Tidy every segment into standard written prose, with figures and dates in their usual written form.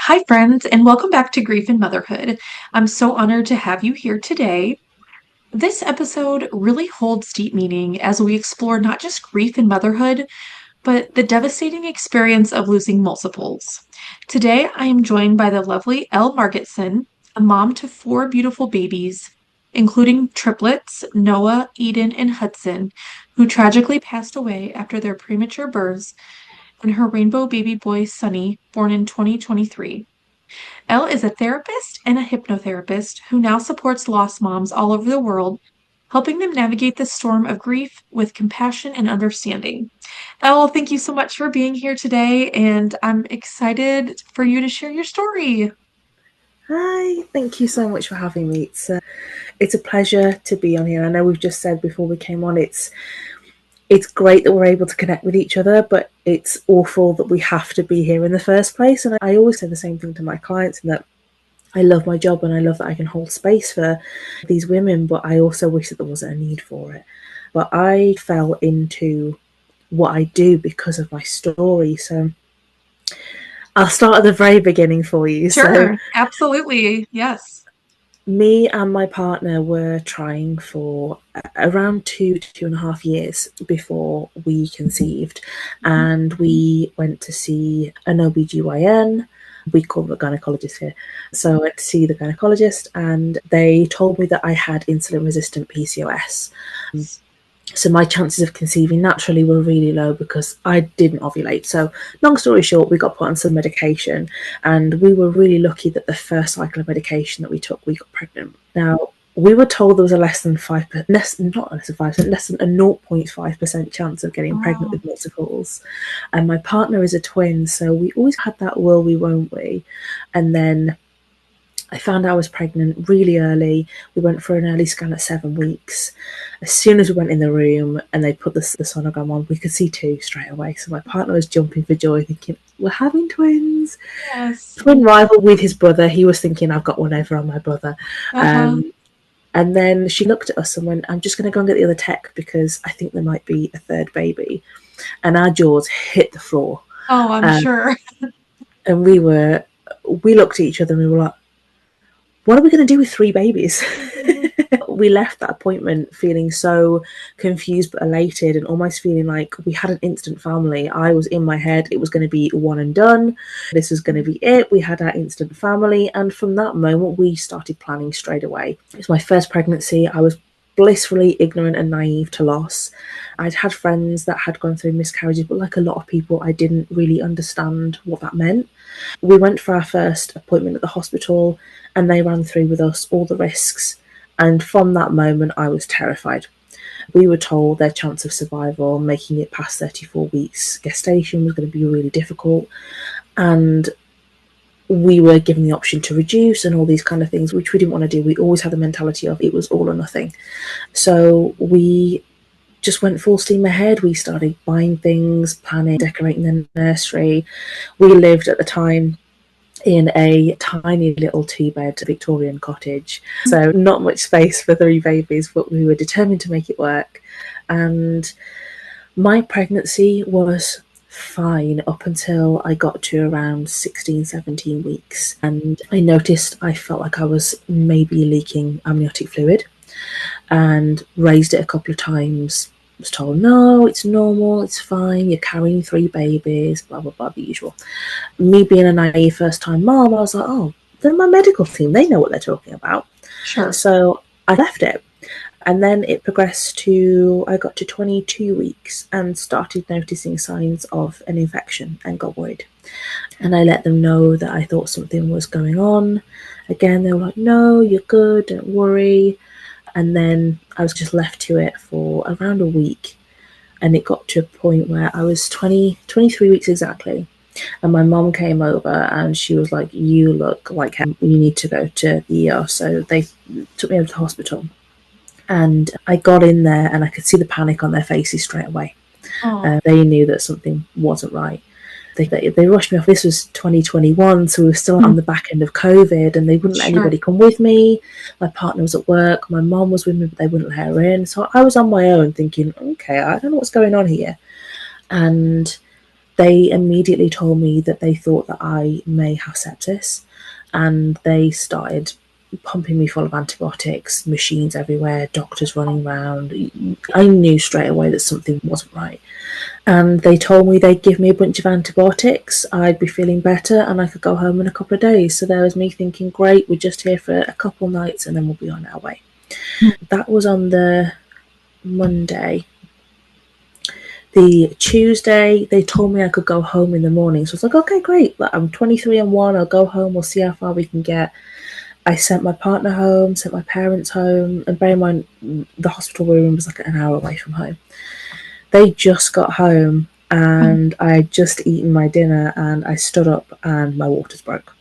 Hi, friends, and welcome back to Grief and Motherhood. I'm so honored to have you here today. This episode really holds deep meaning as we explore not just grief and motherhood, but the devastating experience of losing multiples. Today, I am joined by the lovely Elle Margetson, a mom to four beautiful babies, including triplets, Noah, Eden, and Hudson, who tragically passed away after their premature births, and her rainbow baby boy, Sonny, born in 2023. Elle is a therapist and a hypnotherapist who now supports lost moms all over the world, helping them navigate the storm of grief with compassion and understanding. Elle, thank you so much for being here today, and I'm excited for you to share your story. Hi, thank you so much for having me. It's a pleasure to be on here. I know we've just said before we came on, it's great that we're able to connect with each other, but it's awful that we have to be here in the first place. And I always say the same thing to my clients, in that I love my job and I love that I can hold space for these women, but I also wish that there wasn't a need for it. But I fell into what I do because of my story. So I'll start at the very beginning for you. So Sure, absolutely. Yes. me and my partner were trying for around 2.5 years before we conceived, Mhm. and we went to see an OBGYN. We call them a gynecologist here. So I went to see the gynecologist, and they told me that I had insulin resistant PCOS. So my chances of conceiving naturally were really low because I didn't ovulate. So long story short, we got put on some medication, and we were really lucky that the first cycle of medication that we took, we got pregnant. Now, we were told there was a less than 5%, not less than 5%, less than a 0.5% chance of getting pregnant Oh, with multiples. And my partner is a twin, so we always had that will we, won't we? And then I found I was pregnant really early. We went for an early scan at 7 weeks. As soon as we went in the room and they put the sonogram on, we could see two straight away. So my partner was jumping for joy, thinking, we're having twins. yes. Twin rival with his brother. He was thinking, I've got one over on my brother. Uh-huh. Um, and then she looked at us and went, I'm just going to go and get the other tech because I think there might be a third baby. And our jaws hit the floor. Oh, I'm Um, sure. and we looked at each other and we were like, what are we going to do with three babies? Mhm. We left that appointment feeling so confused but elated, and almost feeling like we had an instant family. I was in my head, it was going to be one and done. This was going to be it. We had our instant family. And from that moment, we started planning straight away. It was my first pregnancy. I was blissfully ignorant and naive to loss. I'd had friends that had gone through miscarriages, but like a lot of people, I didn't really understand what that meant. We went for our first appointment at the hospital, and they ran through with us all the risks. And from that moment, I was terrified. We were told their chance of survival, making it past 34 weeks gestation, was going to be really difficult. And we were given the option to reduce and all these kind of things, which we didn't want to do. We always had the mentality of it was all or nothing. So we just went full steam ahead. We started buying things, planning, decorating the nursery. We lived at the time in a tiny little two-bed Victorian cottage. So not much space for three babies, but we were determined to make it work. And my pregnancy was fine up until I got to around 16, 17 weeks. And I noticed I felt like I was maybe leaking amniotic fluid, and raised it a couple of times. Was told, no, it's normal, it's fine, you're carrying three babies, blah, blah, blah, the usual. Me being a naive first time mom, I was like, oh, they're my medical team, they know what they're talking about. Sure. So I left it. And then it progressed to, I got to 22 weeks and started noticing signs of an infection and got worried. And I let them know that I thought something was going on. Again, they were like, no, you're good, don't worry. And then I was just left to it for around a week. And it got to a point where I was 23 weeks exactly. And my mom came over and she was like, you look like hell. You need to go to the ER. So they took me over to the hospital. And I got in there and I could see the panic on their faces straight away. Oh, They knew that something wasn't right. They rushed me off. This was 2021, so we were still mm, on the back end of COVID, and they wouldn't let sure. anybody come with me. My partner was at work. My mom was with me, but they wouldn't let her in. So I was on my own thinking, okay, I don't know what's going on here. And They immediately told me that they thought that I may have sepsis, and they started pumping me full of antibiotics, machines everywhere, doctors running around. I knew straight away that something wasn't right. And they told me they'd give me a bunch of antibiotics, I'd be feeling better, and I could go home in a couple of days. So there was me thinking, great, we're just here for a couple of nights and then we'll be on our way. That was on the Monday. The Tuesday, they told me I could go home in the morning. So I was like, okay, great. Like, I'm 23 and 1. I'll go home. We'll see how far we can get. I sent my partner home, sent my parents home. And bear in mind, the hospital room was like an hour away from home. They just got home and I had just eaten my dinner and I stood up and my waters broke.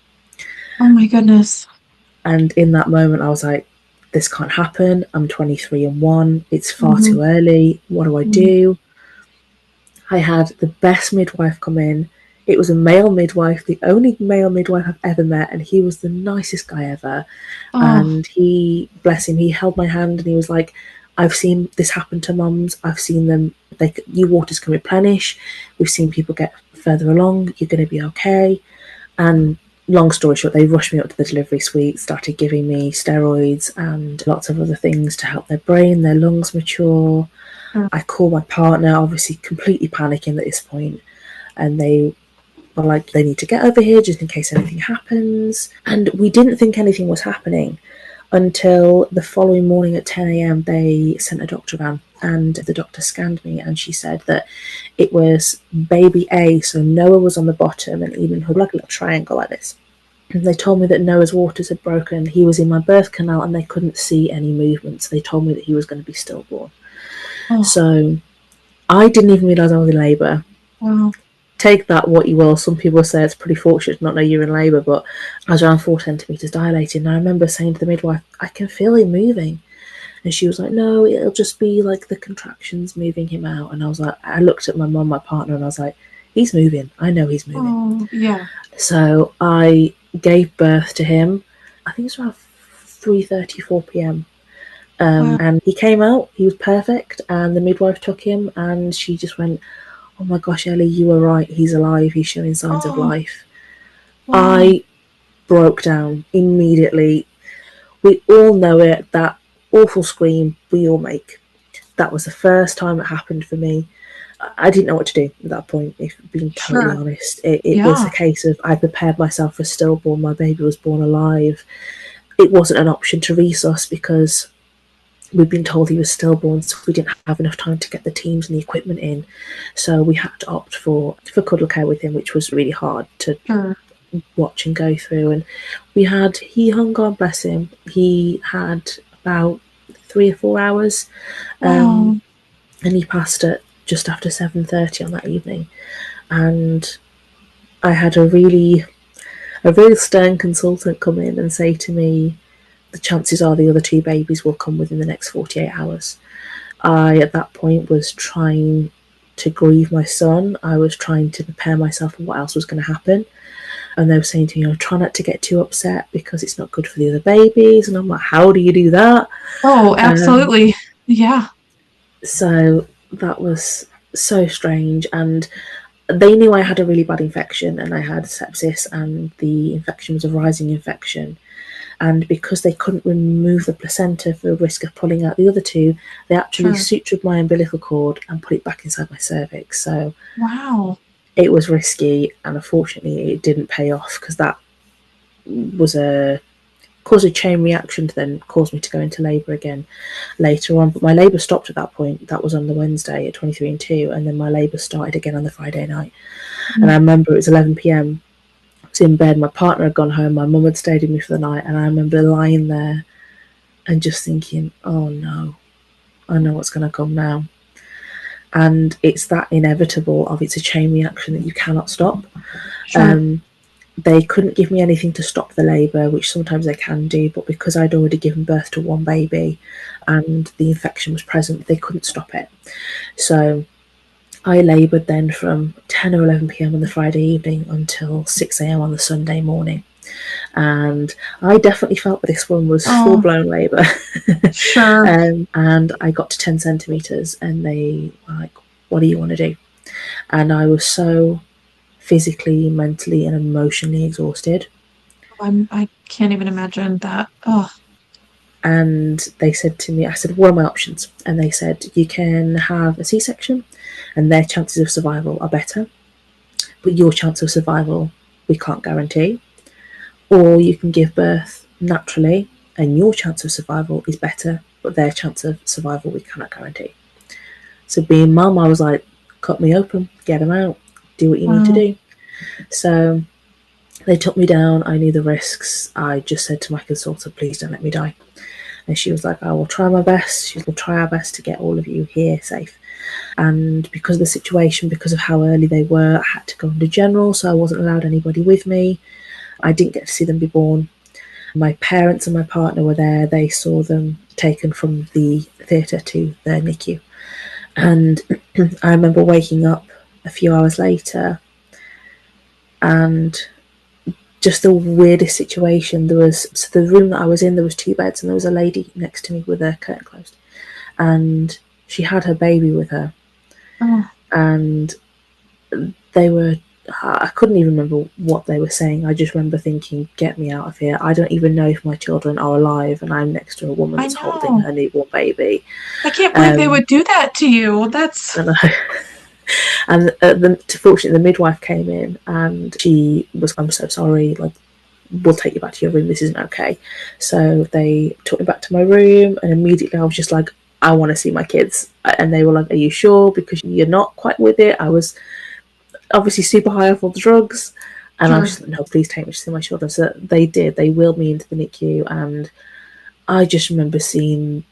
Oh my goodness. And in that moment, I was like, this can't happen. I'm 23 and 1. It's far Mm-hmm. too early. What do I do? I had the best midwife come in. It was a male midwife, the only male midwife I've ever met, and he was the nicest guy ever. Oh, And he, bless him, he held my hand and he was like, I've seen this happen to mums. I've seen them, your waters can replenish. We've seen people get further along. You're going to be okay. And long story short, they rushed me up to the delivery suite, started giving me steroids and lots of other things to help their brain, their lungs mature. sure. I called my partner, obviously completely panicking at this point, and they were like, they need to get over here just in case anything happens. And we didn't think anything was happening until the following morning at 10 a.m. They sent a doctor around, and the doctor scanned me and she said that it was baby A, so Noah was on the bottom and Eden had like a little triangle like this. And they told me that Noah's waters had broken. He was in my birth canal and they couldn't see any movement, so they told me that he was going to be stillborn. Oh, So I didn't even realise I was in labour. wow. Take that what you will. Some people say it's pretty fortunate to not know you're in labour, but I was around 4 centimetres dilated. And I remember saying to the midwife, I can feel him moving. And she was like, no, it'll just be like the contractions moving him out. And I was like, I looked at my mum, my partner, and I was like, he's moving. I know he's moving. Oh, yeah. So I gave birth to him. I think it was around 3:30, 4 p.m. Wow. And he came out, he was perfect, and the midwife took him, and she just went, oh my gosh, Ellie, you were right, he's alive, he's showing signs of Oh, life. wow. I broke down immediately. We all know it, that awful scream we all make. That was the first time it happened for me. I didn't know what to do at that point, if being totally Sure. honest. It was a Yeah. case of I prepared myself for stillborn, my baby was born alive. It wasn't an option to resus because we'd been told he was stillborn, so we didn't have enough time to get the teams and the equipment in. So we had to opt for cuddle care with him, which was really hard to Sure. watch and go through. And he hung on, bless him. He had about 3 or 4 hours, Wow. and he passed at just after 7:30 on that evening. And I had a really stern consultant come in and say to me, the chances are the other two babies will come within the next 48 hours. I, at that point, was trying to grieve my son. I was trying to prepare myself for what else was going to happen. And they were saying to me, try not to get too upset because it's not good for the other babies. And I'm like, how do you do that? Oh, Um, absolutely. Yeah. so that was so strange. And they knew I had a really bad infection and I had sepsis, and the infection was a rising infection. And because they couldn't remove the placenta for the risk of pulling out the other two, they actually Sure. sutured my umbilical cord and put it back inside my cervix. So Wow. it was risky, and unfortunately, it didn't pay off because that was a caused a chain reaction to then cause me to go into labour again later on. But my labour stopped at that point. That was on the Wednesday at 23 and 2, and then my labour started again on the Friday night. And I Mm. remember it was 11 p.m. I was in bed, my partner had gone home, my mum had stayed with me for the night, and I remember lying there and just thinking, oh no, I know what's going to come now. And it's that inevitable of it's a chain reaction that you cannot stop. Sure. Um, they couldn't give me anything to stop the labour, which sometimes they can do, but because I'd already given birth to one baby and the infection was present, they couldn't stop it. So I laboured then from 10 or 11 p.m. on the Friday evening until 6 a.m. on the Sunday morning. And I definitely felt that this one was full Oh, blown labour. sure. And I got to 10 centimetres and they were like, what do you want to do? And I was so physically, mentally, and emotionally exhausted. I can't even imagine that. Oh, And they said to me, I said, what are my options? And they said, you can have a C-section and their chances of survival are better, but your chance of survival we can't guarantee. Or you can give birth naturally and your chance of survival is better, but their chance of survival we cannot guarantee. So being mum, I was like, cut me open, get them out, do what you need to wow. do. So they took me down. I knew the risks. I just said to my consultant, please don't let me die. And she was like, I will try my best. She will try our best to get all of you here safe. And because of the situation, because of how early they were, I had to go under general, so I wasn't allowed anybody with me. I didn't get to see them be born. My parents and my partner were there. They saw them taken from the theatre to the NICU. And I remember waking up a few hours later and just the weirdest situation. There was, so the room that I was in, there was two beds and there was a lady next to me with her curtain closed. And she had her baby with her. Oh, And they were, I couldn't even remember what they were saying. I just remember thinking, get me out of here. I don't even know if my children are alive and I'm next to a woman I that's holding know. her newborn baby. I can't believe they Um, would do that to you. That's and I, fortunately, the midwife came in and she was, I'm so sorry, like, we'll take you back to your room, this isn't okay. So they took me back to my room and immediately I was just like, I want to see my kids. And they were like, are you sure? Because you're not quite with it. I was obviously super high off all the drugs. And I was sure. just like, no, please take me to see my children. So they did. They wheeled me into the NICU. And I just remember seeing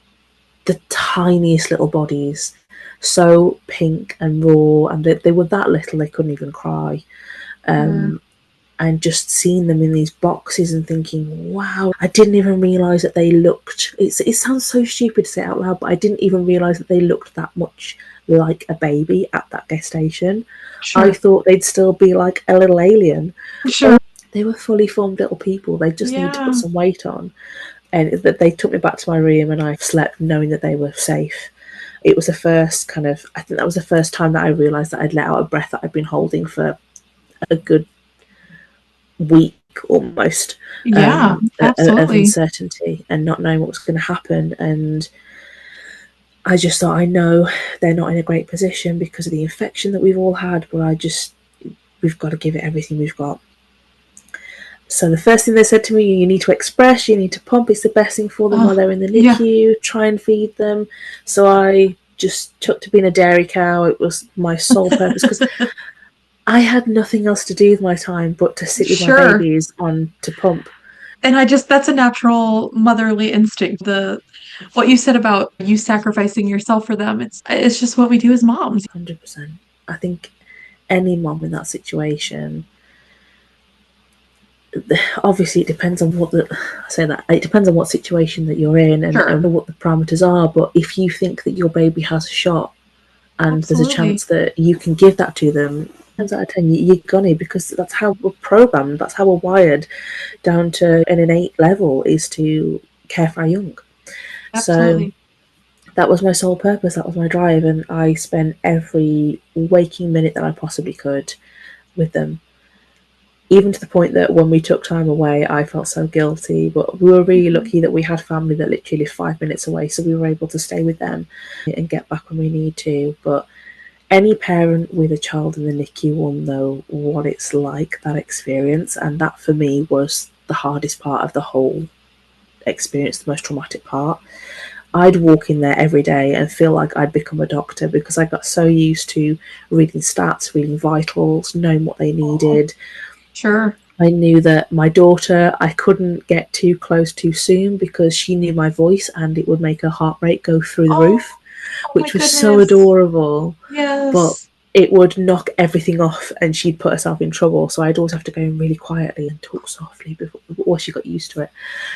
the tiniest little bodies, so pink and raw. And they were that little, they couldn't even cry. Sure. Um, and just seeing them in these boxes and thinking, wow, I didn't even realise that they looked, it sounds so stupid to say it out loud, but I didn't even realise that they looked that much like a baby at that gestation. I Sure. thought they'd still be like a little alien. Sure. They were fully formed little people. They just need to put Yeah. some weight on. And they took me back to my room and I slept knowing that they were safe. It was the first kind of, I think that was the first time that I realised that I'd let out a breath that I'd been holding for a good week almost, Yeah, of absolutely. uncertainty and not knowing what was going to happen. And I just thought, I know they're not in a great position because of the infection that we've all had, but we've got to give it everything we've got. So the first thing they said to me, you need to express, you need to pump, it's the best thing for them while Oh, they're in the yeah. NICU, try and feed them. So I just took to being a dairy cow. It was my sole purpose because I had nothing else to do with my time but to sit with my Sure. babies on to pump. And that's a natural motherly instinct. The what you said about you sacrificing yourself for them, it's just what we do as moms. 100%. I think any mom in that situation, obviously it depends on what the, I say that, it depends on what situation that you're in and Sure. what the parameters are. But if you think that your baby has a shot and there's a Absolutely. chance that you can give that to them, 10 out of 10, you're gonna, because that's how we're programmed, that's how we're wired down to an innate level, is to care for our young. So Absolutely. that was my sole purpose, that was my drive, and I spent every waking minute that I possibly could with them. Even to the point that when we took time away, I felt so guilty. But we were really Mhm. lucky that we had family that literally lived 5 minutes away, so we were able to stay with them and get back when we need to. But any parent with a child in the NICU will know what it's like, that experience, and that for me was the hardest part of the whole experience, the most traumatic part. I'd walk in there every day and feel like I'd become a doctor because I got so used to reading stats, reading vitals, knowing what they Oh, needed. sure. I knew that my daughter, I couldn't get too close too soon because she knew my voice and it would make her heart rate go through the Oh, roof, oh my which was so goodness. adorable. But Yes. it would knock everything off and she'd put herself in trouble. So I'd always have to go in really quietly and talk softly before she got used to it.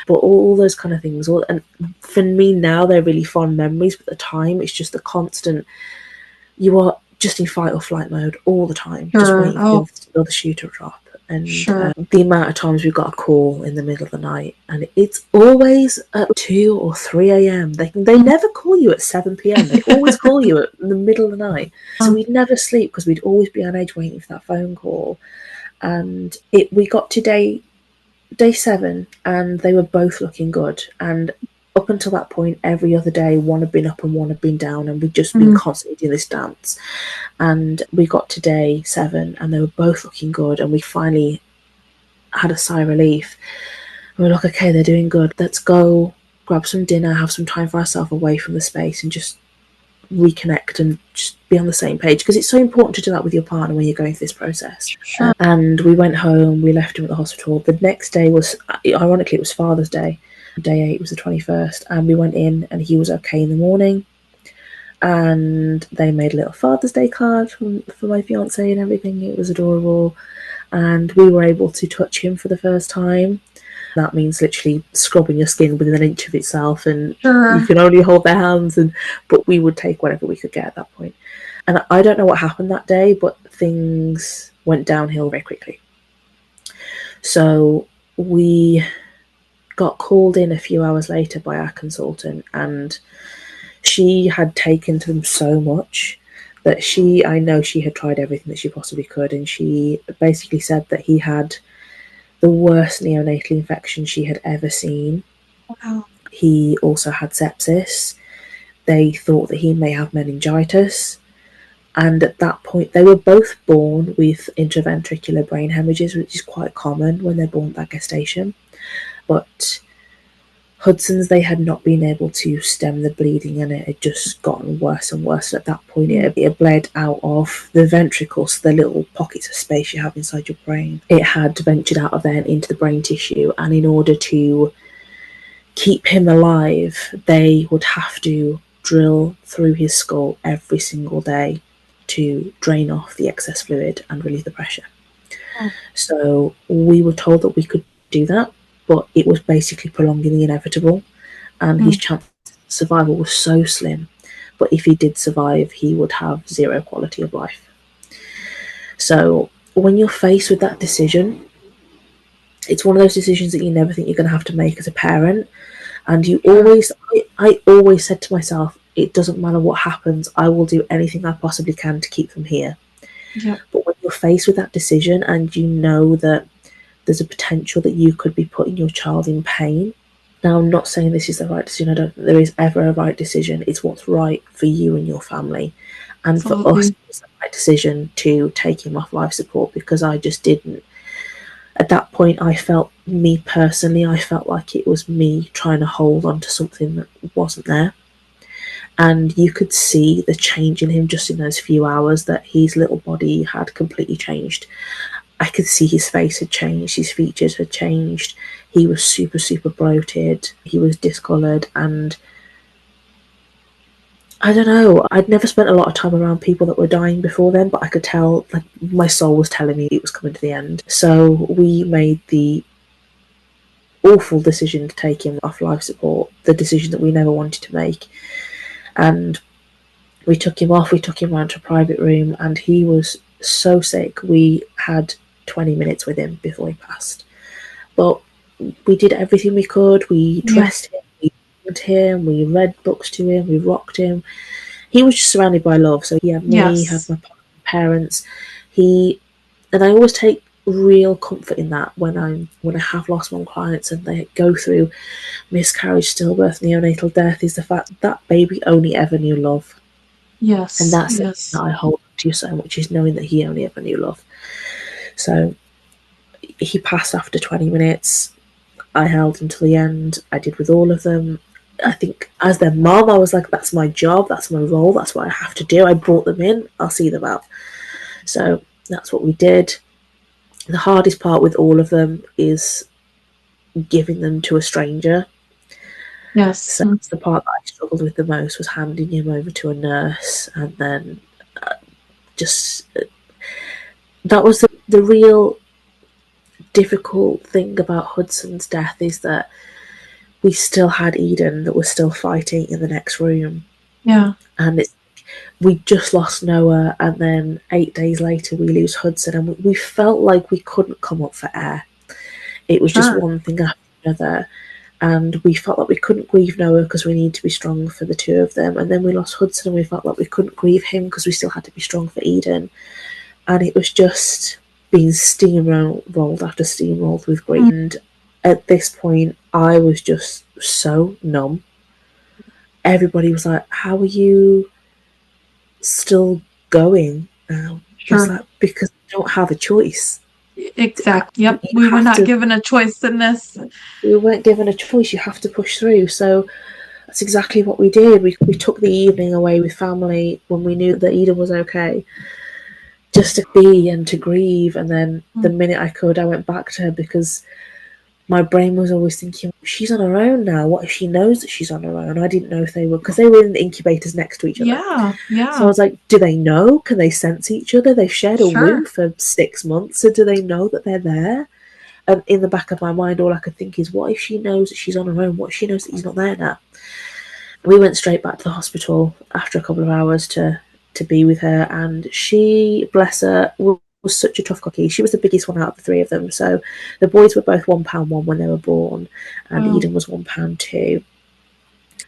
But all those kind of things, and for me now, they're really fond memories. But at the time, it's just the constant, you are just in fight or flight mode all the time, just Sure. waiting for Oh, the other shoe to drop. And Sure. the amount of times we've got a call in the middle of the night, and it's always at 2 or 3 a.m. They Mm. never call you at 7 p.m. They always call you at the middle of the night. So we'd never sleep because we'd always be on edge waiting for that phone call. And we got to day 7, and they were both looking good. And up until that point, every other day, one had been up and one had been down, and we'd just been Mm. constantly doing this dance. And we got to day 7, and they were both looking good, and we finally had a sigh of relief. And we were like, okay, they're doing good. Let's go grab some dinner, have some time for ourselves away from the space, and just reconnect and just be on the same page, because it's so important to do that with your partner when you're going through this process. Sure. And we went home, we left him at the hospital. The next day was, ironically, it was Father's Day. Day 8 was the 21st, and we went in and he was okay in the morning. And they made a little Father's Day card for my fiance and everything. It was adorable. And we were able to touch him for the first time. That means literally scrubbing your skin within an inch of itself, and you Sure. can only hold their hands. But we would take whatever we could get at that point. And I don't know what happened that day, but things went downhill very quickly. So we got called in a few hours later by our consultant, and she had taken to them so much that I know she had tried everything that she possibly could, and she basically said that he had the worst neonatal infection she had ever seen. Wow. He also had sepsis. They thought that he may have meningitis. And at that point, they were both born with intraventricular brain hemorrhages, which is quite common when they're born at that gestation. But Hudson's, they had not been able to stem the bleeding, and it had just gotten worse and worse. And at that point, it had bled out of the ventricles, the little pockets of space you have inside your brain. It had ventured out of there and into the brain tissue. And in order to keep him alive, they would have to drill through his skull every single day to drain off the excess fluid and relieve the pressure. Oh. So we were told that we could do that, but it was basically prolonging the inevitable, and his chance of survival was so slim. But if he did survive, he would have zero quality of life. So when you're faced with that decision, it's one of those decisions that you never think you're going to have to make as a parent. And I always said to myself, it doesn't matter what happens, I will do anything I possibly can to keep them here. Yeah. But when you're faced with that decision and you know that there's a potential that you could be putting your child in pain. Now, I'm not saying this is the right decision. I don't think there is ever a right decision. It's what's right for you and your family. And Absolutely. for us, it's the right decision to take him off life support, because I just didn't. At that point, I felt like it was me trying to hold on to something that wasn't there. And you could see the change in him just in those few hours, that his little body had completely changed. I could see his face had changed, his features had changed. He was super, super bloated. He was discoloured, and I don't know. I'd never spent a lot of time around people that were dying before then, but I could tell, like, my soul was telling me it was coming to the end. So we made the awful decision to take him off life support, the decision that we never wanted to make. And we took him off, we took him around to a private room, and he was so sick. We had 20 minutes with him before he passed. But we did everything we could. We dressed him, we fed him, we read books to him, we rocked him. He was just surrounded by love. So he had me, he had my parents. And I always take real comfort in that when I have lost one clients and they go through miscarriage, stillbirth, neonatal death, is the fact that baby only ever knew love. Yes. And that's Yes. something that I hold to so much, is knowing that he only ever knew love. So he passed after 20 minutes. I held him till the end. I did with all of them. I think as their mom, I was like, that's my job, that's my role, that's what I have to do. I brought them in, I'll see them out. So that's what we did. The hardest part with all of them is giving them to a stranger. Yes. So the part that I struggled with the most was handing him over to a nurse, and then that was the real difficult thing about Hudson's death, is that we still had Eden that was still fighting in the next room. Yeah. And We just lost Noah, and then 8 days later we lose Hudson, and we felt like we couldn't come up for air. It was just Sure. one thing after another, and we felt like we couldn't grieve Noah because we needed to be strong for the two of them. And then we lost Hudson, and we felt like we couldn't grieve him because we still had to be strong for Eden. And it was just being steamrolled after steamrolled with grief. Mm, And at this point, I was just so numb. Everybody was like, "How are you still going now?" I was sure. like, "Because you don't have a choice. Exactly. Yep. You We were have not to. given a choice in this. We weren't given a choice. You have to push through." So that's exactly what we did. We took the evening away with family when we knew that Eden was okay, just to be and to grieve. And then the Mm, minute I could, I went back to her because my brain was always thinking, she's on her own now. What if she knows that she's on her own? I didn't know if they were, because they were in the incubators next to each other. yeah. So I Yeah. was like, do they know? Can they sense each other? They've shared a Sure. womb for 6 months. So do they know that they're there? And in the back of my mind, all I could think is, what if she knows that she's on her own? What if she knows that he's not there now? We went straight back to the hospital after a couple of hours to be with her, and she, bless her, was such a tough cookie. She was the biggest one out of the three of them. So the boys were both £1 one when they were born, and Wow. Eden was £1 two.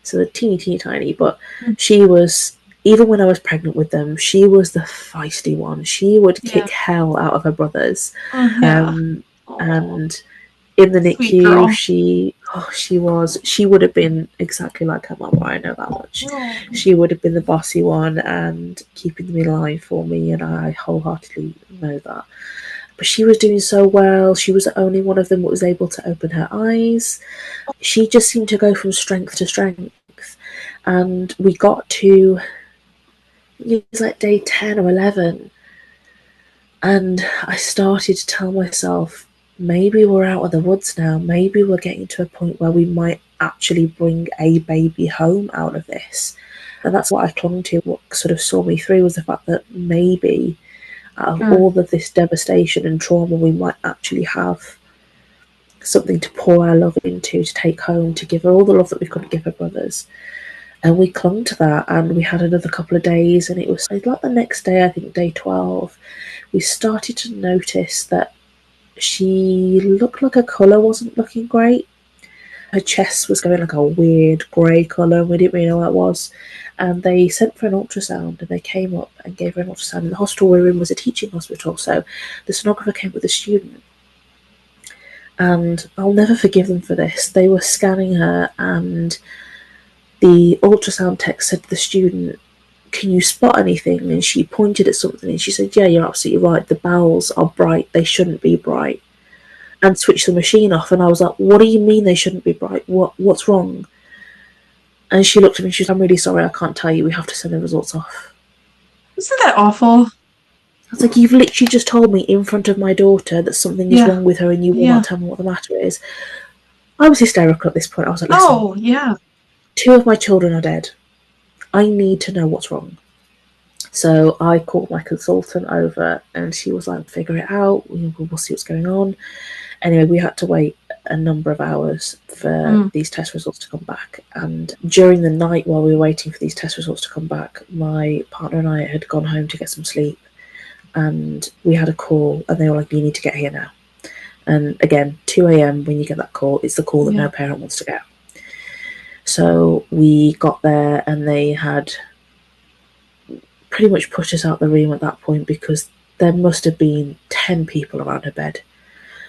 So they're teeny tiny, but Mm, she was, even when I was pregnant with them, she was the feisty one. She would yeah. kick hell out of her brothers. Oh, yeah. Um, Oh, and in the sweet NICU, girl. she would have been exactly like her mum. I know that much. Oh, She would have been the bossy one and keeping me alive for me, and I wholeheartedly know that. But she was doing so well. She was the only one of them that was able to open her eyes. She just seemed to go from strength to strength. And we got to, it was like day 10 or 11, and I started to tell myself, maybe we're out of the woods now. Maybe we're getting to a point where we might actually bring a baby home out of this. And that's what I clung to. What sort of saw me through was the fact that maybe out of sure. all of this devastation and trauma, we might actually have something to pour our love into, to take home, to give her all the love that we couldn't give her brothers. And we clung to that, and we had another couple of days, and it was like the next day, I think day 12, we started to notice that she looked like her colour wasn't looking great. Her chest was going like a weird grey colour, and we didn't really know what it was. And they sent for an ultrasound, and they came up and gave her an ultrasound. And the hospital we were in was a teaching hospital, so the sonographer came with a student. And I'll never forgive them for this. They were scanning her, and the ultrasound tech said to the student, "Can you spot anything?" And she pointed at something and she said, "Yeah, you're absolutely right. The bowels are bright. They shouldn't be bright." And switched the machine off. And I was like, "What do you mean they shouldn't be bright? What's wrong?" And she looked at me and she said, "I'm really sorry. I can't tell you. We have to send the results off." Isn't that awful? I was like, "You've literally just told me in front of my daughter that something is Yeah. wrong with her and you will Yeah. not tell me what the matter is." I was hysterical at this point. I was like, "Listen, Oh, yeah. two of my children are dead. I need to know what's wrong." So I called my consultant over and she was like, "Figure it out. We'll see what's going on." Anyway, we had to wait a number of hours for Mm, these test results to come back. And during the night while we were waiting for these test results to come back, my partner and I had gone home to get some sleep. And we had a call and they were like, "You need to get here now." And again, 2 a.m. when you get that call, it's the call that yeah. no parent wants to get. So we got there and they had pretty much pushed us out the room at that point because there must have been 10 people around her bed.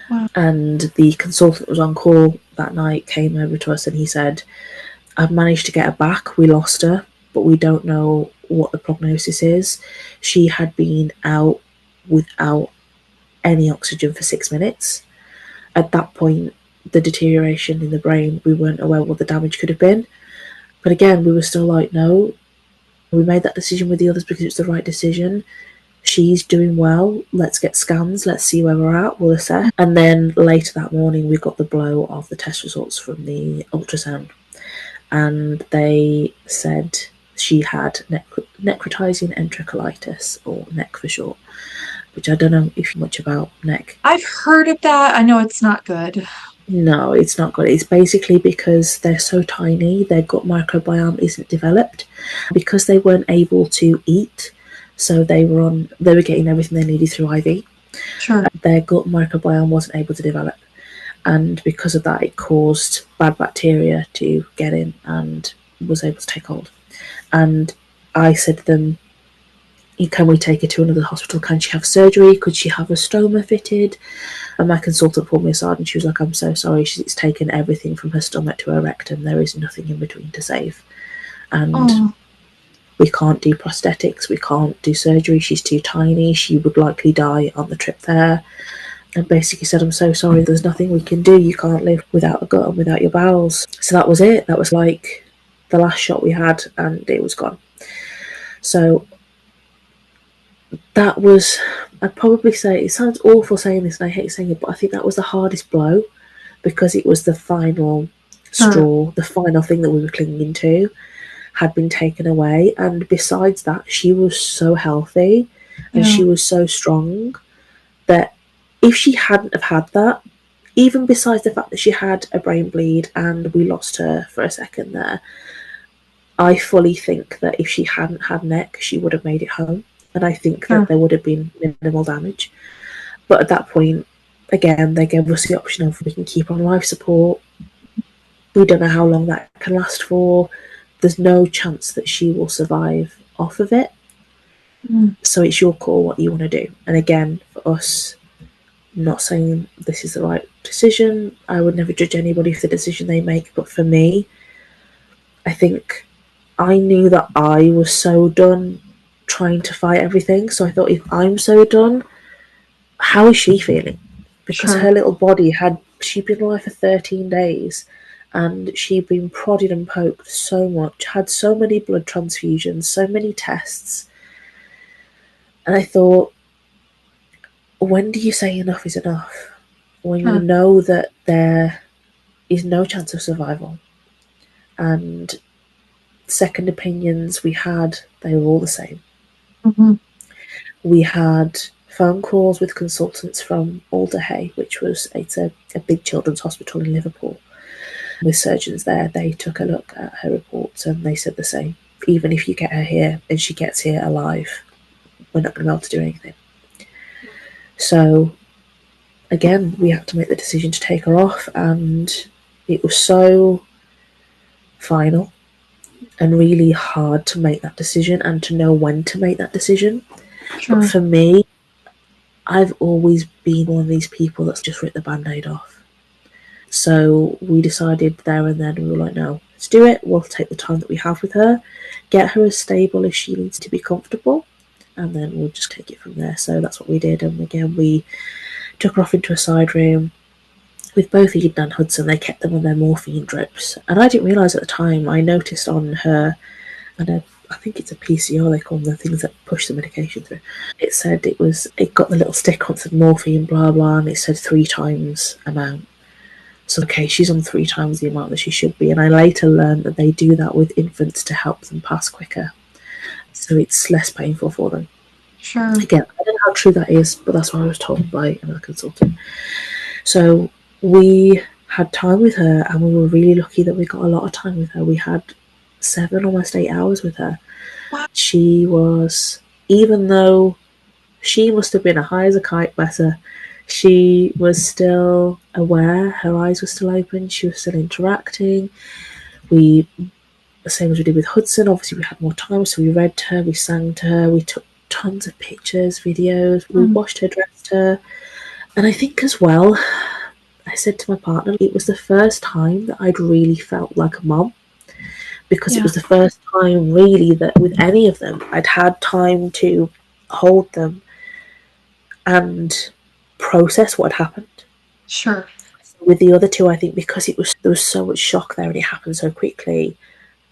Wow. And the consultant that was on call that night came over to us and he said, "I've managed to get her back. We lost her, but we don't know what the prognosis is. She had been out without any oxygen for 6 minutes. At that point, the deterioration in the brain, we weren't aware what the damage could have been. But again, we were still like, no, we made that decision with the others because it's the right decision. She's doing well. Let's get scans. Let's see where we're at. We'll assess." And then later that morning, we got the blow of the test results from the ultrasound. And they said she had necrotizing enterocolitis, or NEC for short, which I don't know if much about NEC. I've heard of that. I know it's not good. No, it's not good. It's basically because they're so tiny, their gut microbiome isn't developed. Because they weren't able to eat, so they were getting everything they needed through IV. Sure. Their gut microbiome wasn't able to develop. And because of that, it caused bad bacteria to get in and was able to take hold. And I said to them, can we take her to another hospital? Can she have surgery? Could she have a stoma fitted? And my consultant pulled me aside and she was like, I'm so sorry. It's taken everything from her stomach to her rectum. There is nothing in between to save. And Oh, we can't do prosthetics. We can't do surgery. She's too tiny. She would likely die on the trip there. And basically said, I'm so sorry. There's nothing we can do. You can't live without a gut and without your bowels. So that was it. That was like the last shot we had and it was gone. So that was, I'd probably say, it sounds awful saying this and I hate saying it, but I think that was the hardest blow because it was the final sure. straw, the final thing that we were clinging to had been taken away. And besides that, she was so healthy and Yeah. she was so strong that if she hadn't have had that, even besides the fact that she had a brain bleed and we lost her for a second there, I fully think that if she hadn't had neck, she would have made it home. And I think that Sure. there would have been minimal damage. But at that point, again, they gave us the option of we can keep her on life support. We don't know how long that can last for. There's no chance that she will survive off of it. Mm, So it's your call what you want to do. And again, for us, not saying this is the right decision. I would never judge anybody for the decision they make. But for me, I think I knew that I was so done trying to fight everything. So I thought, if I'm so done, how is she feeling? Because her sure. little body she'd been alive for 13 days and she'd been prodded and poked so much, had so many blood transfusions, so many tests. And I thought, when do you say enough is enough? When you Sure. know that there is no chance of survival. And second opinions we had, they were all the same. Hmm. We had phone calls with consultants from Alderhay, which was a big children's hospital in Liverpool. With surgeons there, they took a look at her reports and they said the same. Even if you get her here and she gets here alive, we're not going to be able to do anything. So again, we had to make the decision to take her off, and it was so final and really hard to make that decision and to know when to make that decision. But Sure. for me, I've always been one of these people that's just ripped the band-aid off. So we decided there and then, we were like, no, let's do it. We'll take the time that we have with her, get her as stable as she needs to be comfortable, and then we'll just take it from there. So that's what we did. And again, we took her off into a side room. With both Eden and Hudson, they kept them on their morphine drips. And I didn't realise at the time, I noticed on her, and I think it's a PCR, they call them, the things that push the medication through. It said it got the little stick on, said morphine, blah, blah, and it said 3 times amount. So, okay, she's on 3 times the amount that she should be. And I later learned that they do that with infants to help them pass quicker. So it's less painful for them. Sure. Again, I don't know how true that is, but that's what I was told by another consultant. So we had time with her and we were really lucky that we got a lot of time with her. We had 7, almost 8 hours with her. Wow. She was, even though she must have been a high as a kite, bless her, she was still aware, her eyes were still open, she was still interacting. We, the same as we did with Hudson, obviously we had more time, so we read to her, we sang to her, we took tons of pictures, videos, we Mm, washed her, dressed her. And I think as well, I said to my partner, it was the first time that I'd really felt like a mom, because it yeah. was the first time really that with any of them I'd had time to hold them and process what had happened. Sure. With the other two, I think because there was so much shock there and it happened so quickly,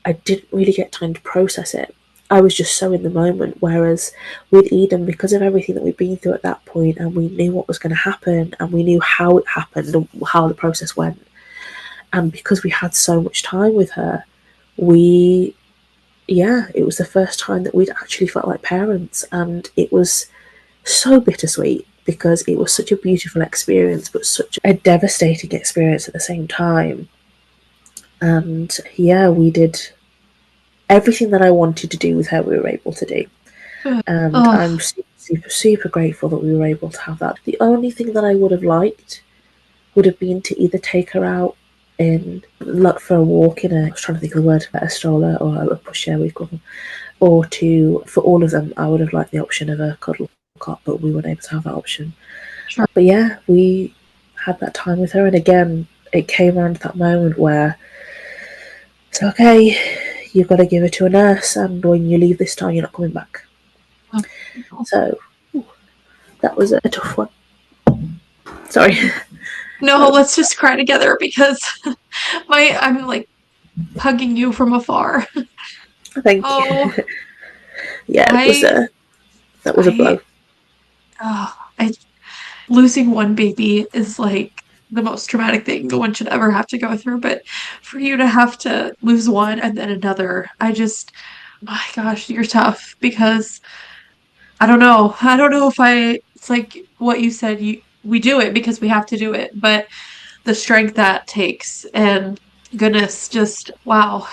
I didn't really get time to process it. I was just so in the moment. Whereas with Eden, because of everything that we'd been through at that point, and we knew what was going to happen, and we knew how it happened and how the process went, and because we had so much time with her, we, yeah, it was the first time that we'd actually felt like parents, and it was so bittersweet because it was such a beautiful experience, but such a devastating experience at the same time. And yeah, we did everything that I wanted to do with her, we were able to do. Good. And Oh, I'm super, super grateful that we were able to have that. The only thing that I would have liked would have been to either take her out in look for a walk in a I was trying to think of the word, a stroller or a pushchair we've got them, or to for all of them I would have liked the option of a cuddle cot, but we weren't able to have that option. sure. But yeah, we had that time with her, and again it came around that moment where it's okay, you've got to give her to a nurse, and when you leave this time you're not coming back. Oh, So that was a tough one. Sorry. no, let's just cry together because I'm like hugging you from afar. Thank you. Oh, Yeah, it was I, a that was a I, blow. I losing one baby is like the most traumatic thing one should ever have to go through. But for you to have to lose one and then another, my gosh, you're tough because I don't know. I don't know if it's like what you said, we do it because we have to do it, but the strength that takes and goodness, just wow.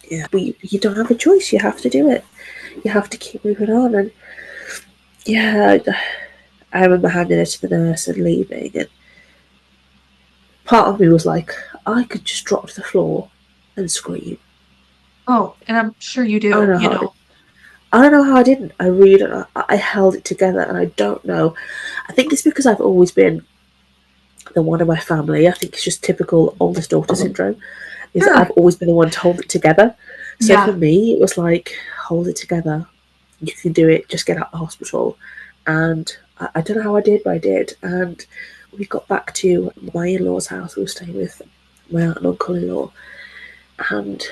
Yeah, but you don't have a choice. You have to do it. You have to keep moving on. And yeah, I remember handing it to the nurse and leaving, and part of me was like, I could just drop to the floor and scream. Oh, and I'm sure you I don't do, know you how I did. know. I don't know how I didn't. I really don't know. I held it together, and I don't know. I think it's because I've always been the one in my family. I think it's just typical oldest daughter syndrome. Is that Sure. I've always been the one to hold it together. So for Yeah. me, it was like hold it together. You can do it. Just get out of the hospital. And I don't know how I did, but I did. And we got back to my in-laws' house. We were staying with my aunt and uncle-in-law, and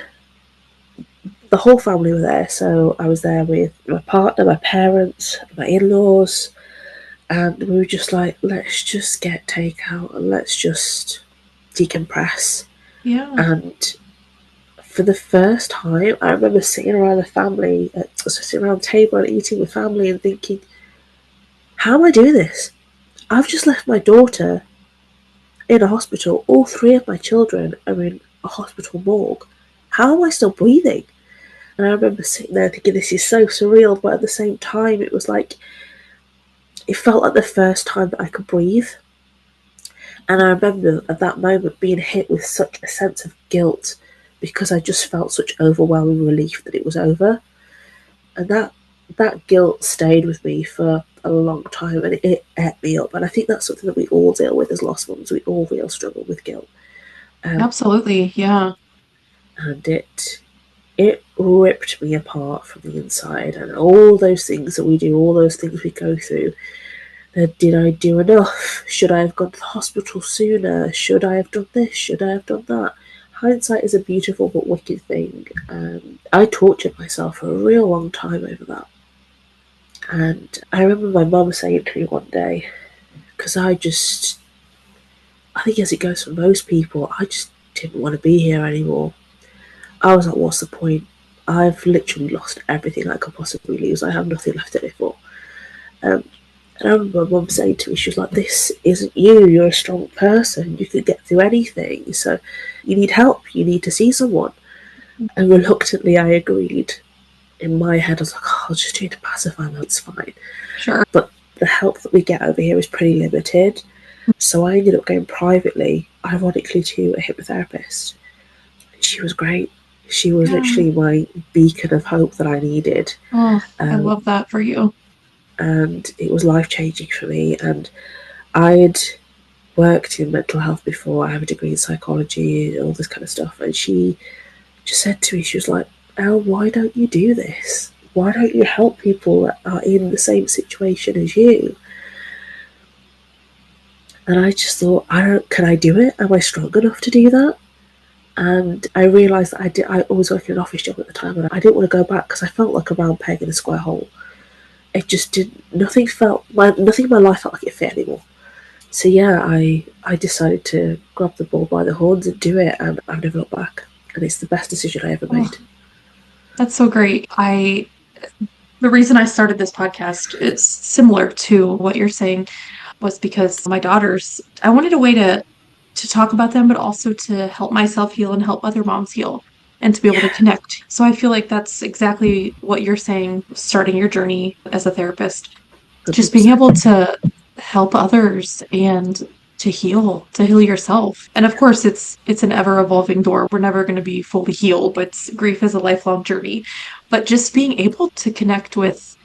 the whole family were there. So I was there with my partner, my parents, my in-laws, and we were just like, let's just get takeout and let's just decompress. Yeah. And for the first time, I remember sitting around the family, sitting around the table and eating with family and thinking, how am I doing this? I've just left my daughter in a hospital. All three of my children are in a hospital morgue. How am I still breathing? And I remember sitting there thinking, this is so surreal, but at the same time, it was like, it felt like the first time that I could breathe. And I remember at that moment being hit with such a sense of guilt because I just felt such overwhelming relief that it was over. And that guilt stayed with me for a long time, and it ate me up. And I think that's something that we all deal with as lost ones. We all real struggle with guilt. Um, Absolutely. Yeah. and it ripped me apart from the inside, and all those things that we do, all those things we go through. Did I do enough? Should I have gone to the hospital sooner? Should I have done this? Should I have done that? Hindsight is a beautiful but wicked thing. I tortured myself for a real long time over that. And I remember my mum saying to me one day, because I think as it goes for most people, I just didn't want to be here anymore. I was like, what's the point? I've literally lost everything I could possibly lose. I have nothing left to live for. Um, and I remember my mum saying to me, she was like, this isn't you. You're a strong person. You can get through anything. So you need help. You need to see someone. And reluctantly, I agreed. In my head, I was like, oh, I'll just do the pacify, that's fine. Sure. But the help that we get over here is pretty limited. So I ended up going privately, ironically, to a hypnotherapist. She was great. She was Yeah. literally my beacon of hope that I needed. Oh, I Um, love that for you. and it was life changing for me. And I'd worked in mental health before. I have a degree in psychology, all this kind of stuff. And she just said to me, she was like, Elle, why don't you do this? Why don't you help people that are in the same situation as you? And I just thought, can I do it? Am I strong enough to do that? And I realised that I was working an office job at the time, and I didn't want to go back because I felt like a round peg in a square hole. It just didn't, nothing in my life felt like it fit anymore. So yeah, I decided to grab the ball by the horns and do it, and I've never looked back. And it's the best decision I ever Oh, made. that's so great. I The reason I started this podcast is similar to what you're saying was because my daughters, I wanted a way to talk about them, but also to help myself heal and help other moms heal and to be able to Yeah, connect. So I feel like that's exactly what you're saying, starting your journey as a therapist, just being 100%. able to help others and to heal yourself. And of course, it's an ever evolving door. We're never going to be fully healed, but grief is a lifelong journey. But just being able to connect with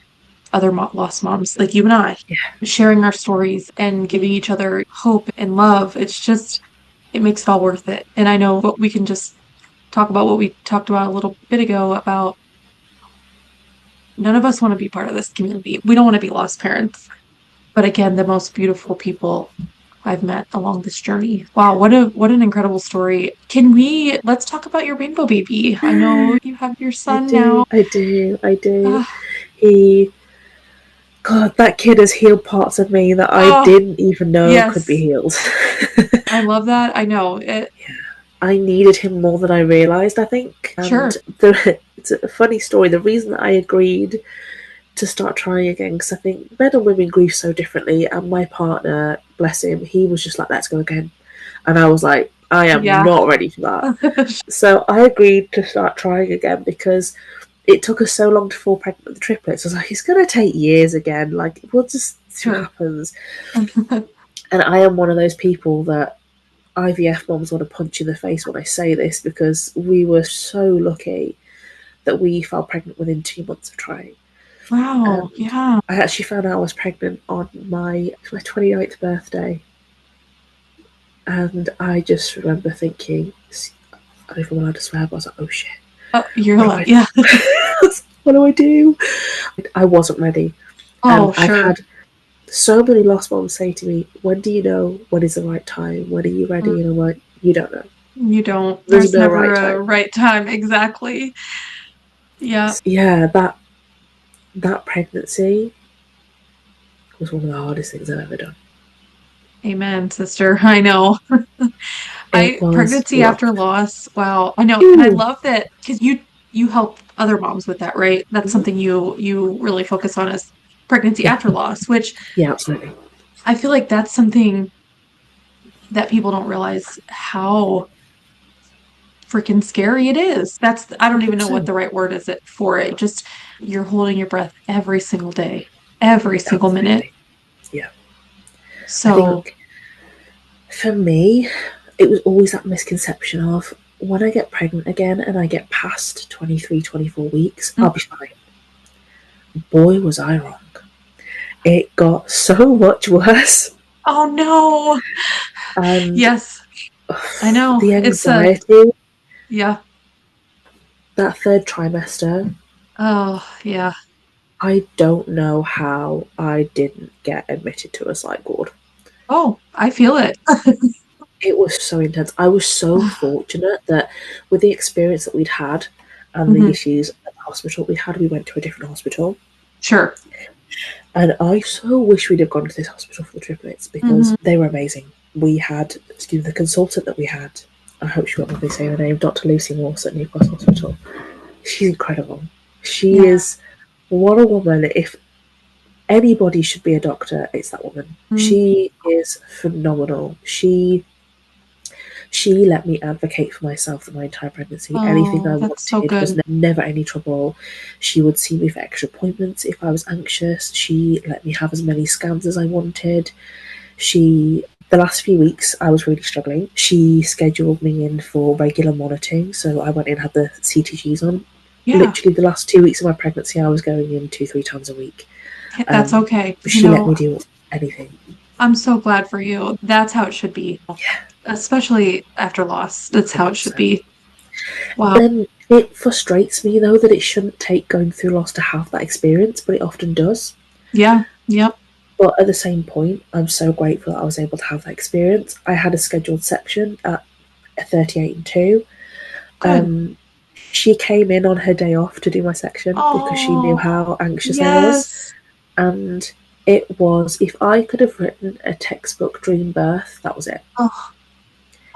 other lost moms like you and I, Yeah, sharing our stories and giving each other hope and love. It's just, it makes it all worth it. And I know what we can just talk about what we talked about a little bit ago about none of us want to be part of this community. We don't want to be lost parents. But again, the most beautiful people I've met along this journey. Wow, what an incredible story. Let's talk about your rainbow baby. I know you have your I son do, now. I do, I do. Ah, He, God, that kid has healed parts of me that I oh, didn't even know could be yes. healed. I love that. I know it. I needed him more than I realised, I think. And Sure. it's a funny story. The reason that I agreed to start trying again, because I think men and women grieve so differently. And my partner, bless him, he was just like, let's go again. And I was like, I am Yeah. not ready for that. So I agreed to start trying again because it took us so long to fall pregnant with the triplets. I was like, it's going to take years again. Like, we'll just see what Sure. happens. And I am one of those people that IVF moms want to punch in the face when I say this because we were so lucky that we fell pregnant within 2 months of trying. Wow. And Yeah. I actually found out I was pregnant on my 29th birthday. And I just remember thinking, I don't know if I'm allowed to swear, but I was like, oh shit, Oh, you're what do like, I yeah. do? What do I do? I wasn't ready. And Oh, I've sure. had so many lost moms say to me, when do you know when is the right time? When are you Mm, ready? And I'm like, you don't know. you don't. There's There's no never right a time. right time. Exactly. Yeah. Yeah, that pregnancy was one of the hardest things I've ever done. Amen, sister. I know. It was Pregnancy rough. after loss. Wow. I know. And I Ooh. love that because you help other moms with that, right? That's Mhm. something you really focus on is pregnancy Yeah, after loss, which yeah, absolutely. I feel like that's something that people don't realize how freaking scary it is. I don't even know what 100%. the right word is it for it. Just you're holding your breath every single day, every single minute. Absolutely. Yeah. I So, think for me, it was always that misconception of when I get pregnant again and I get past 23, 24 weeks, mm, I'll be fine. Boy, was I wrong. It got so much worse. oh no. And Yes, I know. the It's a anxiety, yeah. that third trimester, Oh, yeah. I don't know how I didn't get admitted to a psych ward. Oh, I feel it. It was so intense. I was so fortunate that with the experience that we'd had and the Mhm. issues at the hospital we went to a different hospital. Sure. And I so wish we'd have gone to this hospital for the triplets Hmm. because they were amazing. We had, excuse me, the consultant that we had, I hope she won't be saying her name, Dr. Lucy Morse at Newcastle Hospital. She's incredible. She Yeah. is, what a woman. If anybody should be a doctor, it's that woman. Mm. She is phenomenal. She let me advocate for myself my entire pregnancy. Anything Oh, I that's so wanted was good. never any trouble. She would see me for extra appointments if I was anxious. She let me have as many scans as I wanted. The last few weeks, I was really struggling. She scheduled me in for regular monitoring. So I went in, had the CTGs on. Yeah. Literally, the last 2 weeks of my pregnancy, I was going in 2, 3 times a week. That's Um, okay. she let me do anything. I'm so glad for you. That's how it should be, especially after loss. That's how it should 100%. be. Wow. Then it frustrates me though that it shouldn't take going through loss to have that experience, but it often does. Yeah. Yep. But at the same point, I'm so grateful that I was able to have that experience. I had a scheduled section at 38 and 2. Good. Um, she came in on her day off to do my section because she knew Oh, how anxious I was. yes. And it was, if I could have written a textbook dream birth, that was it. Oh,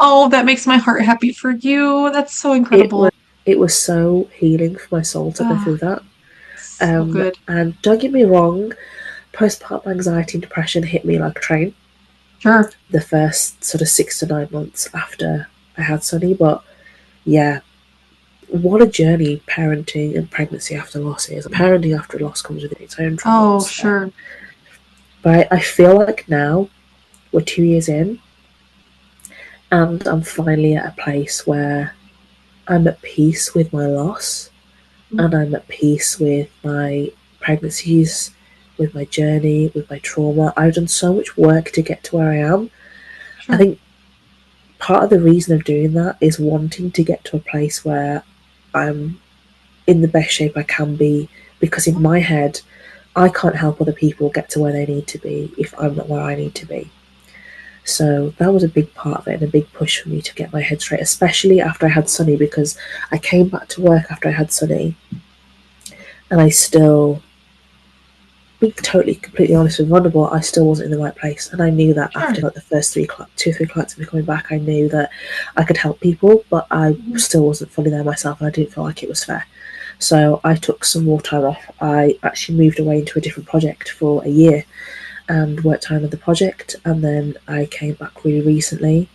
oh, that makes my heart happy for you. That's so It incredible. was it was so healing for my soul to go Oh, through that. So good. And don't get me wrong, postpartum anxiety and depression hit me like a train Sure. the first sort of 6 to 9 months after I had Sonny. But yeah, what a journey parenting and pregnancy after loss is. Parenting after loss comes with its own Oh, troubles. sure. But I feel like now we're 2 years in, and I'm finally at a place where I'm at peace with my loss, and I'm at peace with my pregnancies, with my journey, with my trauma. I've done so much work to get to where I am. I Sure. think part of the reason of doing that is wanting to get to a place where I'm in the best shape I can be, because in my head, I can't help other people get to where they need to be if I'm not where I need to be. So that was a big part of it and a big push for me to get my head straight, especially after I had Sonny, because I came back to work after I had Sonny and I still, being totally, completely honest and vulnerable, I still wasn't in the right place. And I knew that after Sure. like the first 2 or 3 clients of me coming back, I knew that I could help people, but I Mhm. still wasn't fully there myself and I didn't feel like it was fair. So I took some more time off. I actually moved away into a different project for a year and worked on another project. And then I came back really recently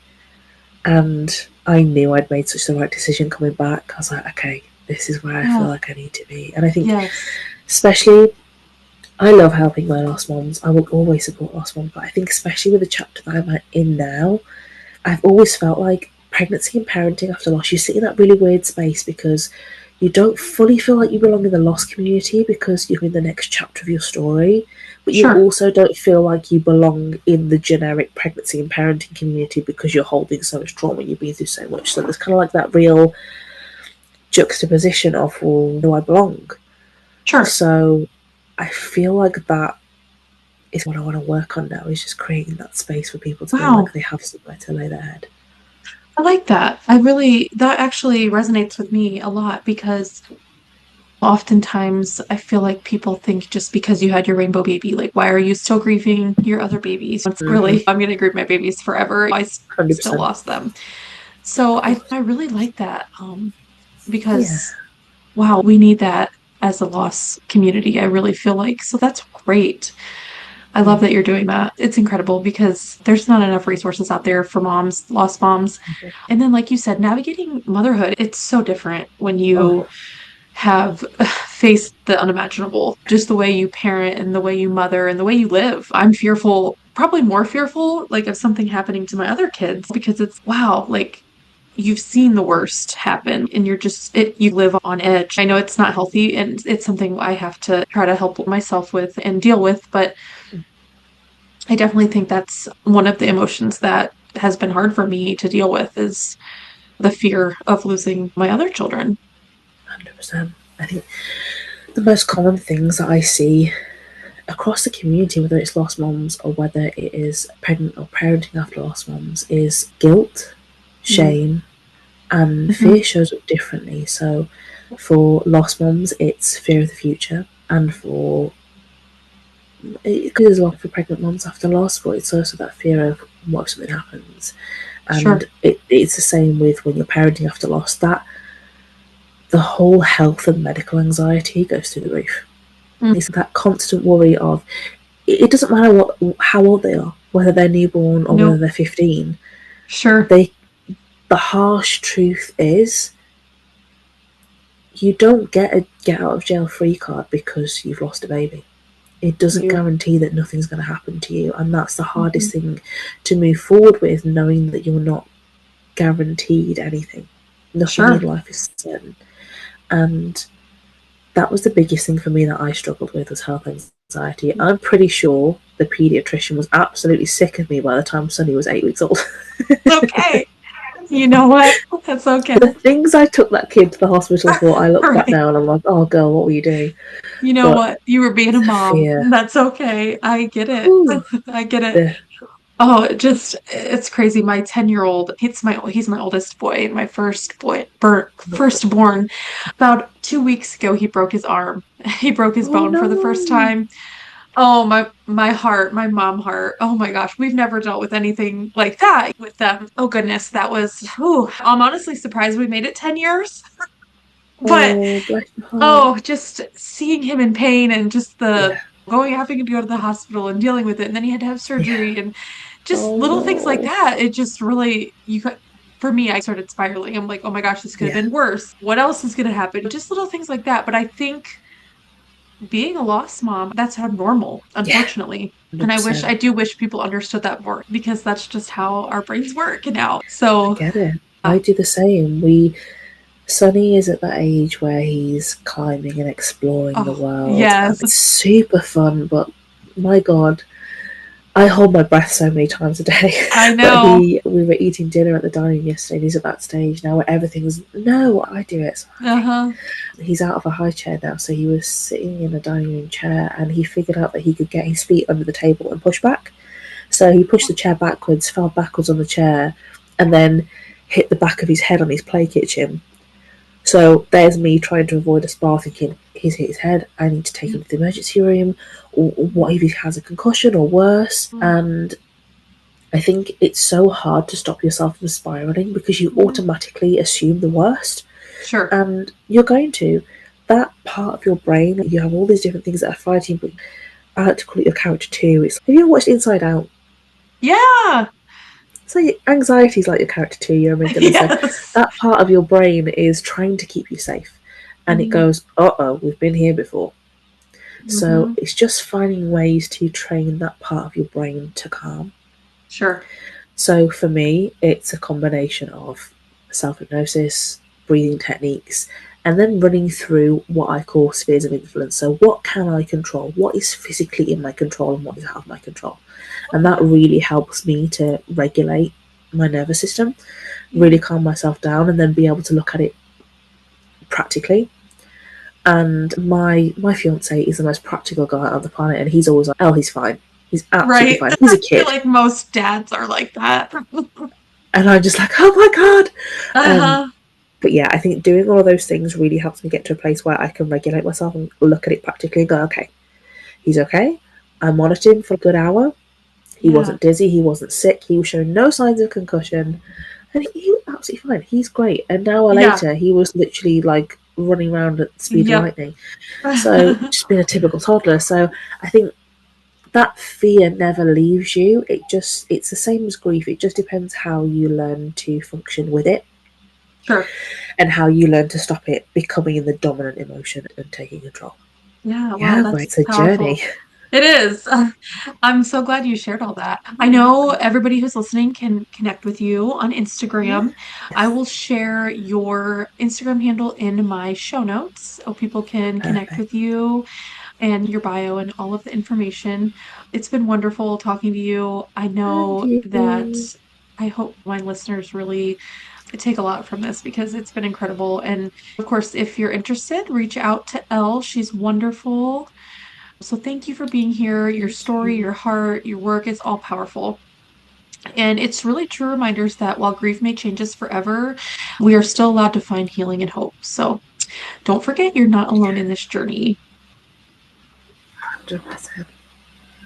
and I knew I'd made such the right decision coming back. I was like, okay, this is where I feel Yeah. like I need to be. And I think, Yes. especially, I love helping my lost moms. I will always support lost moms, but I think, especially with the chapter that I'm in now, I've always felt like pregnancy and parenting after loss, you sit in that really weird space because you don't fully feel like you belong in the loss community because you're in the next chapter of your story, but you Sure. also don't feel like you belong in the generic pregnancy and parenting community because you're holding so much trauma, you've been through so much. So there's kind of like that real juxtaposition of, well, do I belong? Sure. So I feel like that is what I want to work on now, is just creating that space for people to feel like Wow. they have somewhere to lay their head. I like that. I really, that actually resonates with me a lot because oftentimes I feel like people think just because you had your rainbow baby, like, why are you still grieving your other babies? It's Mm-hmm. really, I'm going to grieve my babies forever. Still 100%. lost them. So I really like that Yeah. because, wow, we need that as a loss community. I really feel like. So that's great. I love Mm. that you're doing that. It's incredible because there's not enough resources out there for moms, lost moms. And then, like you said, navigating motherhood, it's so different when you Oh, have faced the unimaginable, just the way you parent and the way you mother and the way you live. I'm fearful, probably more fearful, like of something happening to my other kids because it's wow, like you've seen the worst happen and you live on edge. I know it's not healthy and it's something I have to try to help myself with and deal with, but I definitely think that's one of the emotions that has been hard for me to deal with is the fear of losing my other children. 100%. I think the most common things that I see across the community, whether it's lost moms or whether it is pregnant or parenting after lost moms, is guilt, Mm. shame, and Mhm. fear shows up differently. So for lost moms, it's fear of the future, and for it goes along for pregnant moms after loss, but it's also that fear of what if something happens. And Sure. it's the same with when you're parenting after loss. That the whole health and medical anxiety goes through the roof. Mm. It's that constant worry of it doesn't matter how old they are, whether they're newborn or whether Nope. they're 15. Sure. They the harsh truth is you don't get a get out of jail free card because you've lost a baby. It doesn't You. guarantee that nothing's going to happen to you, and that's the Mhm. hardest thing to move forward with, knowing that you're not guaranteed anything. Nothing in Sure. life is certain, and that was the biggest thing for me that I struggled with, was health anxiety. I'm pretty sure the pediatrician was absolutely sick of me by the time Sonny was 8 weeks old. It's okay. You know what? That's okay. The things I took that kid to the hospital for, I look back Right. now and I'm like, oh girl, what were you doing? You know But what? You were being a the mom. fear, That's okay. I get it. ooh, I get it. the Oh, it's crazy. My 10-year-old, he's my oldest boy, my firstborn. About 2 weeks ago, he broke his arm. He broke his oh bone for the first no, time. Oh, my heart, my mom heart. Oh my gosh, we've never dealt with anything like that with them. Oh goodness, that was, I'm honestly surprised we made it 10 years. But Oh, bless your heart. oh, just seeing him in pain and just the Yeah, going having to go to the hospital and dealing with it, and then he had to have yeah. surgery and just Oh little things like no. that. It just really you could for me, I started spiraling. I'm like, oh my gosh, this could have Yeah, been worse. What else is going to happen? Just little things like that. But I think being a lost mom, that's how normal, yeah, unfortunately. And I 100%. do wish people understood that more because that's just how our brains work now. I So, get it. I uh, do the same. Sonny is at that age where he's climbing and exploring the oh, world, and yes, it's super fun. But my God, I hold my breath so many times a day. I But know. we were eating dinner at the dining room yesterday, and he's at that stage now where everything's no, I do it. So, okay, Uh-huh. he's out of a high chair now, so he was sitting in a dining room chair, and he figured out that he could get his feet under the table and push back. So he pushed the chair backwards, fell backwards on the chair, and then hit the back of his head on his play kitchen. So there's me trying to avoid a spar, thinking he's hit his head. I need to take him to the emergency room. Or what if he has a concussion or worse? And I think it's so hard to stop yourself from spiraling because you Mhm. automatically assume the worst, Sure. and you're going to. That part of your brain, you have all these different things that are fighting. But I like to call it your character too. It's have you ever watched Inside Out? Yeah. So anxiety is like your character too, your amygdala. So Yes. that part of your brain is trying to keep you safe, and it Hmm. goes, "Uh oh, we've been here before." So Hmm. it's just finding ways to train that part of your brain to calm. Sure. So for me, it's a combination of self hypnosis, breathing techniques, and then running through what I call spheres of influence. So, what can I control? What is physically in my control and what is out of my control? And that Okay. really helps me to regulate my nervous system, really Yeah. calm myself down, and then be able to look at it practically. And my fiance is the most practical guy on the planet, and he's always like, "Oh, he's fine. He's absolutely Right. fine. He's I a feel kid." like most dads are like that. And I'm just like, "Oh my god!" Um, Uh-huh. but yeah, I think doing all of those things really helps me get to a place where I can regulate myself and look at it practically and go, okay, he's okay. I monitored him for a good hour. He Yeah. wasn't dizzy. He wasn't sick. He was showing no signs of concussion. And he was absolutely fine. He's great. An hour Yeah. later, he was literally like running around at the speed of Yep. lightning. So just being a typical toddler. So I think that fear never leaves you. It's the same as grief. It just depends how you learn to function with it Sure. and how you learn to stop it becoming the dominant emotion and taking control. Yeah. Wow, Yeah, but that's it's a powerful. journey. It is. I'm so glad you shared all that. I know everybody who's listening can connect with you on Instagram. I Yes, will share your Instagram handle in my show notes so people can connect perfect. with you and your bio and all of the information. It's been wonderful talking to you. I And know that you. I hope my listeners really take a lot from this because it's been incredible. And of course, if you're interested, reach out to Elle. She's wonderful. So thank you for being here. Your Thank story, you. your heart, your work is all powerful. And it's really true reminders that while grief may change us forever, we are still allowed to find healing and hope. So don't forget, you're not alone in this journey. 100%.